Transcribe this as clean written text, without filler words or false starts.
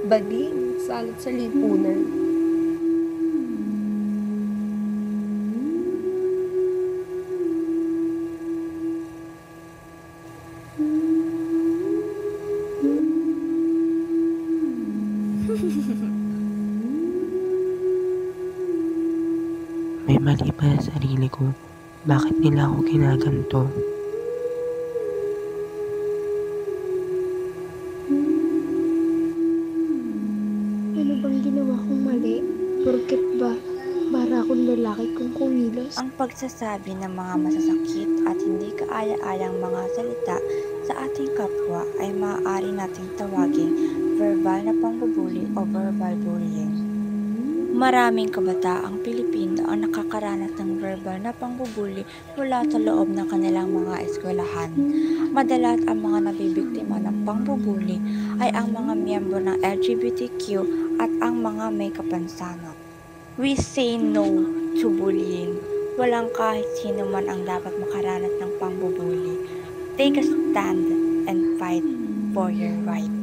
Bading, salot sa lipunan. May mali ba sa sarili ko? Bakit nila ako ginaganto? Ano bang ginawa kong mali? Porket ba para akong lalaki kung kumilos? Ang pagsasabi ng mga masasakit at hindi kaaya-ayang mga salita sa ating kapwa ay maaari nating tawaging verbal na pangbubuli o verbal bullying. Maraming kabataang Pilipino ang nakakaranas ng verbal na pangbubuli mula sa loob ng kanilang mga eskwelahan. Madalas ang mga nabibiktima ng pangbubuli ay ang mga miyembro ng LGBTQ at ang mga may kapansanan. We say no to bullying. Walang kahit sino man ang dapat makaranas ng pangbubuli. Take a stand and fight for your right.